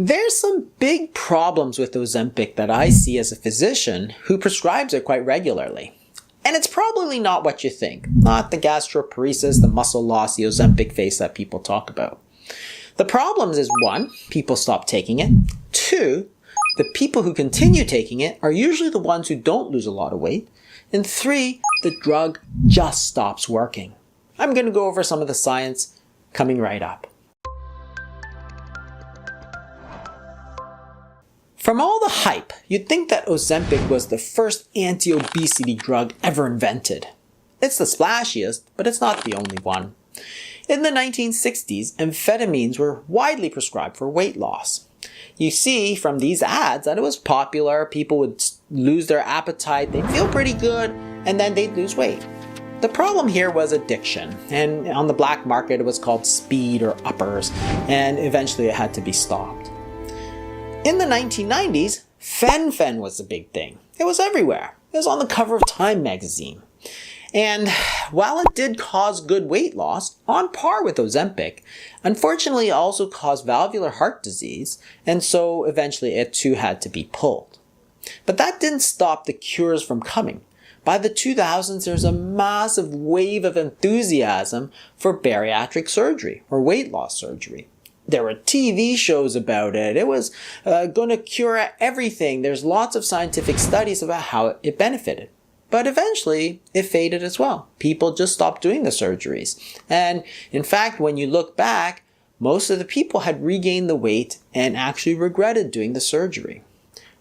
There's some big problems with Ozempic that I see as a physician who prescribes it quite regularly. And it's probably not what you think. Not the gastroparesis, the muscle loss, the Ozempic face that people talk about. The problems is 1, people stop taking it. 2, the people who continue taking it are usually the ones who don't lose a lot of weight. And 3, the drug just stops working. I'm going to go over some of the science coming right up. From all the hype, you'd think that Ozempic was the first anti-obesity drug ever invented. It's the splashiest, but it's not the only one. In the 1960s, amphetamines were widely prescribed for weight loss. You see from these ads that it was popular, people would lose their appetite, they'd feel pretty good, and then they'd lose weight. The problem here was addiction, and on the black market it was called speed or uppers, and eventually it had to be stopped. In the 1990s, fen was the big thing. It was everywhere. It was on the cover of Time magazine. And while it did cause good weight loss, on par with Ozempic, unfortunately it also caused valvular heart disease, and so eventually it too had to be pulled. But that didn't stop the cures from coming. By the 2000s, there's a massive wave of enthusiasm for bariatric surgery, or weight loss surgery. There were TV shows about it. It was going to cure everything. There's lots of scientific studies about how it benefited. But eventually, it faded as well. People just stopped doing the surgeries. And in fact, when you look back, most of the people had regained the weight and actually regretted doing the surgery.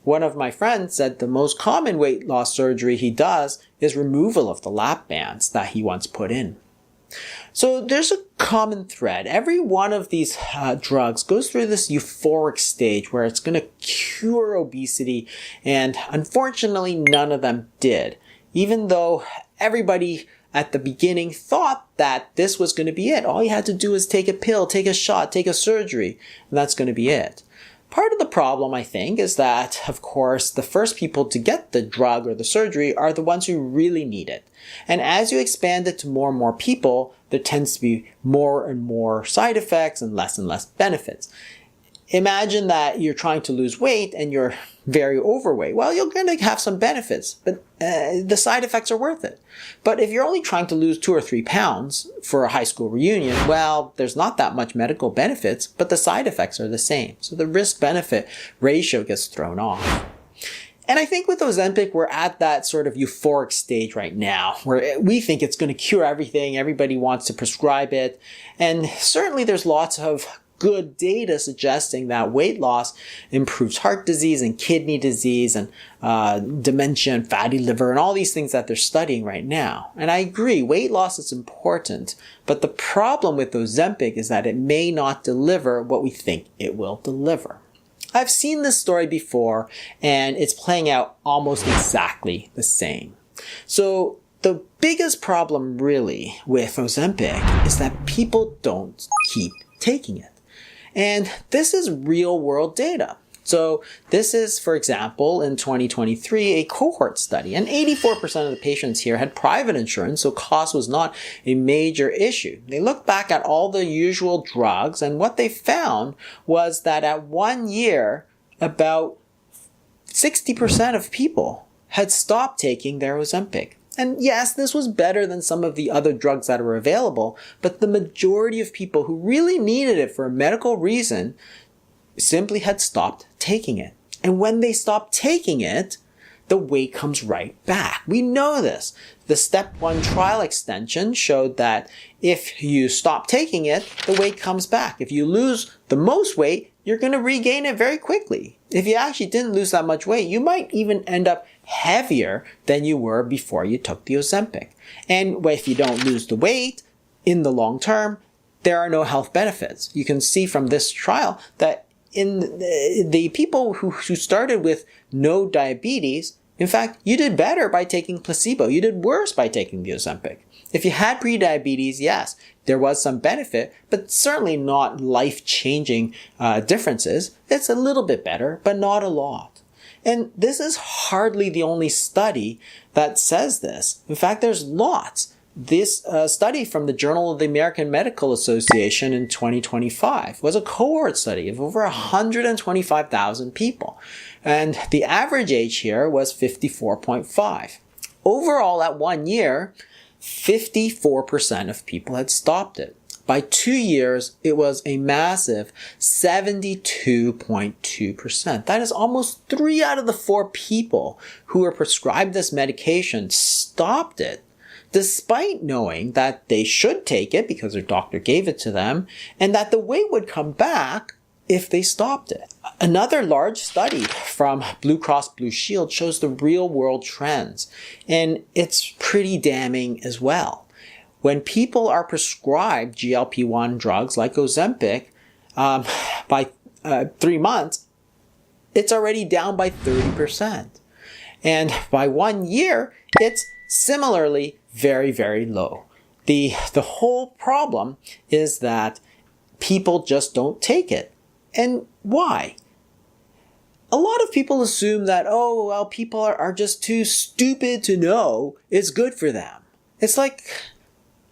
One of my friends said the most common weight loss surgery he does is removal of the lap bands that he once put in. So there's a common thread. Every one of these drugs goes through this euphoric stage where it's going to cure obesity, and unfortunately none of them did. Even though everybody at the beginning thought that this was going to be it. All you had to do is take a pill, take a shot, take a surgery, and that's going to be it. Part of the problem, I think, is that, of course, the first people to get the drug or the surgery are the ones who really need it. And as you expand it to more and more people, there tends to be more and more side effects and less benefits. Imagine that you're trying to lose weight and you're very overweight. Well, you're going to have some benefits, but the side effects are worth it. But if you're only trying to lose 2 or 3 pounds for a high school reunion, well, there's not that much medical benefits, but the side effects are the same. So the risk-benefit ratio gets thrown off. And I think with Ozempic, we're at that sort of euphoric stage right now where we think it's going to cure everything. Everybody wants to prescribe it. And certainly there's lots of good data suggesting that weight loss improves heart disease and kidney disease and dementia and fatty liver and all these things that they're studying right now. And I agree, weight loss is important, but the problem with Ozempic is that it may not deliver what we think it will deliver. I've seen this story before, and it's playing out almost exactly the same. So the biggest problem really with Ozempic is that people don't keep taking it. And this is real world data. So this is, for example, in 2023, a cohort study, and 84% of the patients here had private insurance, so cost was not a major issue. They looked back at all the usual drugs, and what they found was that at 1 year, about 60% of people had stopped taking their Ozempic. And yes, this was better than some of the other drugs that were available, but the majority of people who really needed it for a medical reason simply had stopped taking it. And when they stopped taking it, the weight comes right back. We know this. The step 1 trial extension showed that if you stop taking it, the weight comes back. If you lose the most weight, you're going to regain it very quickly. If you actually didn't lose that much weight, you might even end up heavier than you were before you took the Ozempic. And if you don't lose the weight, in the long term, there are no health benefits. You can see from this trial that in the people who started with no diabetes, in fact, you did better by taking placebo. You did worse by taking the Ozempic. If you had prediabetes, yes, there was some benefit, but certainly not life-changing differences. It's a little bit better, but not a lot. And this is hardly the only study that says this. In fact, there's lots. This study from the Journal of the American Medical Association in 2025 was a cohort study of over 125,000 people. And the average age here was 54.5. Overall, at 1 year, 54% of people had stopped it. By 2 years, it was a massive 72.2%. That is almost 3 out of the 4 people who were prescribed this medication stopped it, despite knowing that they should take it because their doctor gave it to them, and that the weight would come back if they stopped it. Another large study from Blue Cross Blue Shield shows the real-world trends, and it's pretty damning as well. When people are prescribed GLP-1 drugs like Ozempic, by 3 months, it's already down by 30%. And by 1 year, it's similarly very, very low. The whole problem is that people just don't take it. And why? A lot of people assume that, oh, well, people are just too stupid to know it's good for them. It's like,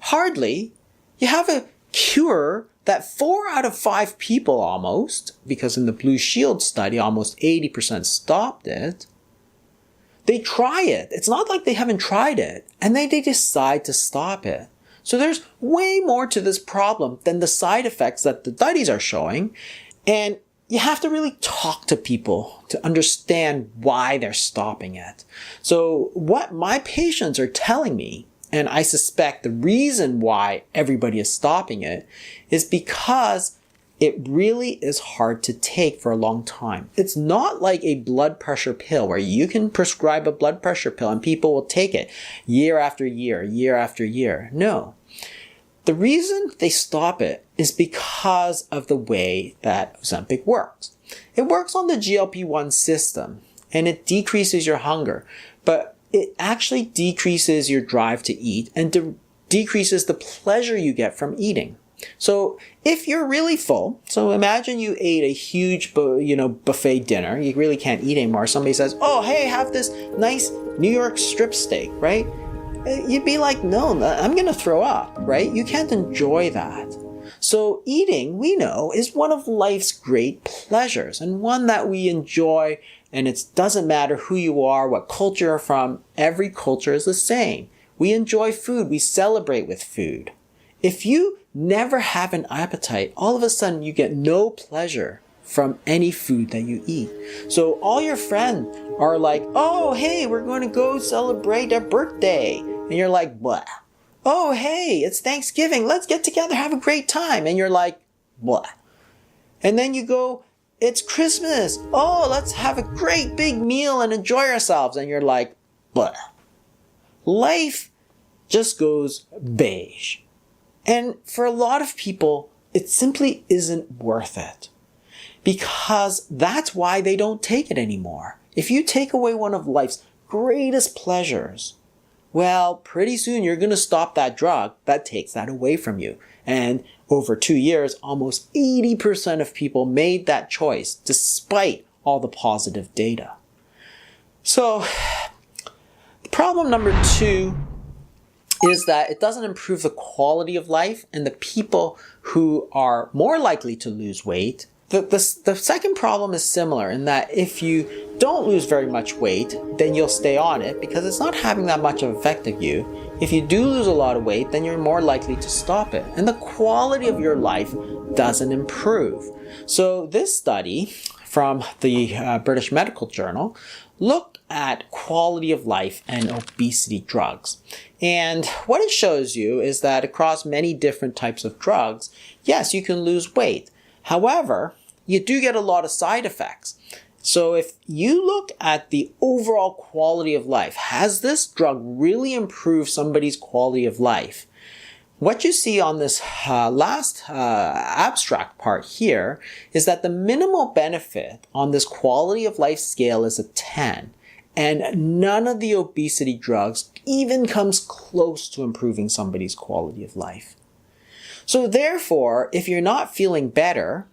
hardly. You have a cure that 4 out of 5 people almost, because in the Blue Shield study, almost 80% stopped it. They try it. It's not like they haven't tried it. And they decide to stop it. So there's way more to this problem than the side effects that the studies are showing. And you have to really talk to people to understand why they're stopping it. So what my patients are telling me, and I suspect the reason why everybody is stopping it, is because it really is hard to take for a long time. It's not like a blood pressure pill where you can prescribe a blood pressure pill and people will take it year after year, year after year. No. The reason they stop it is because of the way that Ozempic works. It works on the GLP-1 system and it decreases your hunger, but it actually decreases your drive to eat and decreases the pleasure you get from eating. So if you're really full, so imagine you ate a huge buffet dinner, you really can't eat anymore. Somebody says, oh, hey, have this nice New York strip steak, right? You'd be like, no, I'm going to throw up, right? You can't enjoy that. So eating, we know, is one of life's great pleasures and one that we enjoy, and it doesn't matter who you are, what culture you're from, every culture is the same. We enjoy food, we celebrate with food. If you never have an appetite, all of a sudden you get no pleasure from any food that you eat. So all your friends are like, oh, hey, we're going to go celebrate a birthday. And you're like, blah. Oh, hey, it's Thanksgiving. Let's get together, have a great time. And you're like, blah. And then you go, it's Christmas. Oh, let's have a great big meal and enjoy ourselves. And you're like, blah. Life just goes beige. And for a lot of people, it simply isn't worth it. Because that's why they don't take it anymore. If you take away one of life's greatest pleasures, well, pretty soon you're going to stop that drug that takes that away from you. And over 2 years, almost 80% of people made that choice despite all the positive data. So, problem number 2 is that it doesn't improve the quality of life, and the people who are more likely to lose weight. The second problem is similar in that if you don't lose very much weight, then you'll stay on it because it's not having that much of an effect of you. If you do lose a lot of weight, then you're more likely to stop it. And the quality of your life doesn't improve. So this study from the British Medical Journal looked at quality of life and obesity drugs. And what it shows you is that across many different types of drugs, yes, you can lose weight. However, you do get a lot of side effects. So if you look at the overall quality of life, has this drug really improved somebody's quality of life? What you see on this last abstract part here is that the minimal benefit on this quality of life scale is a 10. And none of the obesity drugs even comes close to improving somebody's quality of life. So therefore, if you're not feeling better,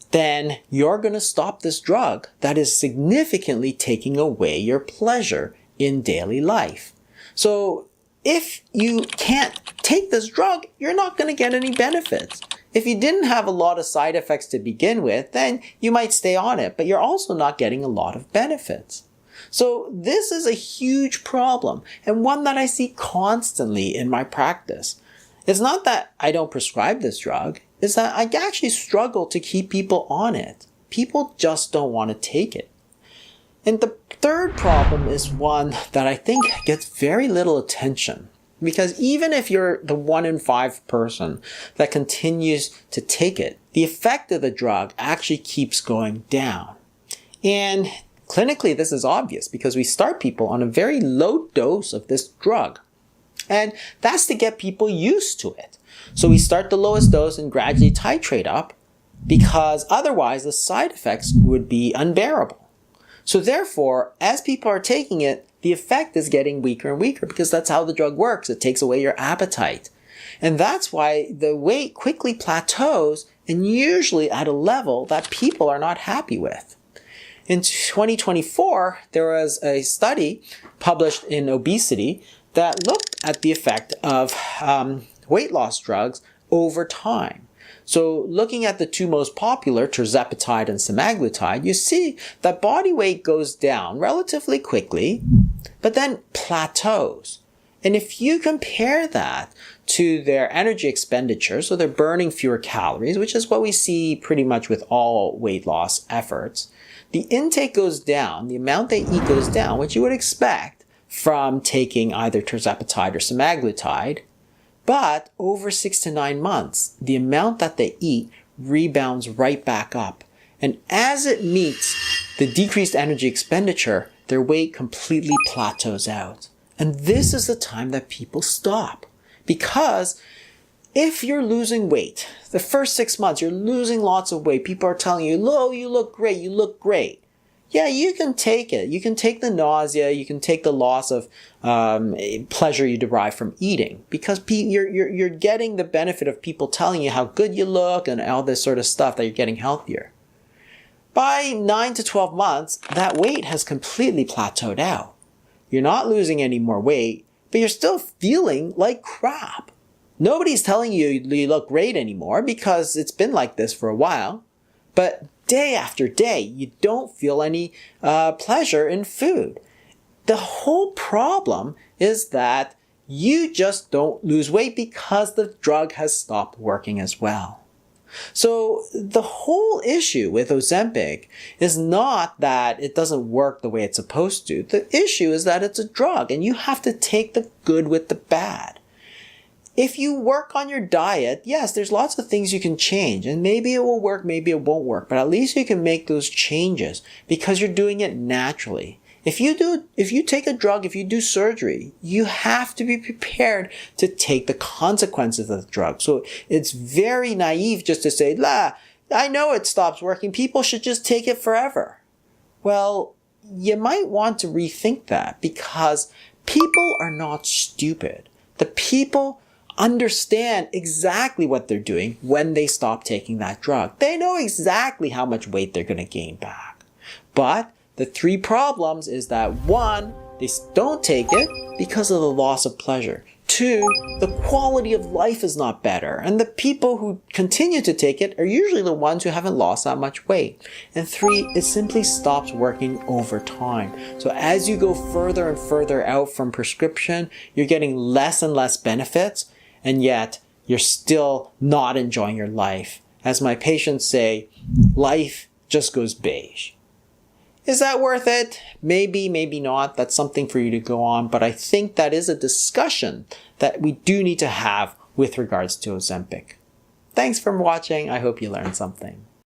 then you're going to stop this drug that is significantly taking away your pleasure in daily life. So if you can't take this drug, you're not going to get any benefits. If you didn't have a lot of side effects to begin with, then you might stay on it, but you're also not getting a lot of benefits. So this is a huge problem, and one that I see constantly in my practice. It's not that I don't prescribe this drug, it's that I actually struggle to keep people on it. People just don't want to take it. And the third problem is one that I think gets very little attention. Because even if you're the 1 in 5 person that continues to take it, the effect of the drug actually keeps going down. And clinically, this is obvious because we start people on a very low dose of this drug. And that's to get people used to it. So we start the lowest dose and gradually titrate up because otherwise the side effects would be unbearable. So therefore, as people are taking it, the effect is getting weaker and weaker because that's how the drug works. It takes away your appetite. And that's why the weight quickly plateaus and usually at a level that people are not happy with. In 2024, there was a study published in Obesity that looked at the effect of weight loss drugs over time. So looking at the two most popular, tirzepatide and semaglutide, you see that body weight goes down relatively quickly, but then plateaus. And if you compare that to their energy expenditure, so they're burning fewer calories, which is what we see pretty much with all weight loss efforts, the intake goes down, the amount they eat goes down, which you would expect from taking either tirzepatide or semaglutide. But over 6 to 9 months, the amount that they eat rebounds right back up. And as it meets the decreased energy expenditure, their weight completely plateaus out. And this is the time that people stop. Because if you're losing weight, the first 6 months, you're losing lots of weight. People are telling you, "Oh, you look great, you look great." Yeah, you can take it. You can take the nausea. You can take the loss of pleasure you derive from eating because you're getting the benefit of people telling you how good you look and all this sort of stuff that you're getting healthier. By 9 to 12 months, that weight has completely plateaued out. You're not losing any more weight, but you're still feeling like crap. Nobody's telling you you look great anymore because it's been like this for a while. But day after day, you don't feel any pleasure in food. The whole problem is that you just don't lose weight because the drug has stopped working as well. So the whole issue with Ozempic is not that it doesn't work the way it's supposed to. The issue is that it's a drug and you have to take the good with the bad. If you work on your diet, yes, there's lots of things you can change and maybe it will work, maybe it won't work, but at least you can make those changes because you're doing it naturally. If you take a drug, if you do surgery, you have to be prepared to take the consequences of the drug. So it's very naive just to say, I know it stops working. People should just take it forever. Well, you might want to rethink that because people are not stupid. The people understand exactly what they're doing when they stop taking that drug. They know exactly how much weight they're going to gain back. But the 3 problems is that 1, they don't take it because of the loss of pleasure. 2, the quality of life is not better. And the people who continue to take it are usually the ones who haven't lost that much weight. And 3, it simply stops working over time. So as you go further and further out from prescription, you're getting less and less benefits, and yet you're still not enjoying your life. As my patients say, life just goes beige. Is that worth it? Maybe, maybe not. That's something for you to go on. But I think that is a discussion that we do need to have with regards to Ozempic. Thanks for watching. I hope you learned something.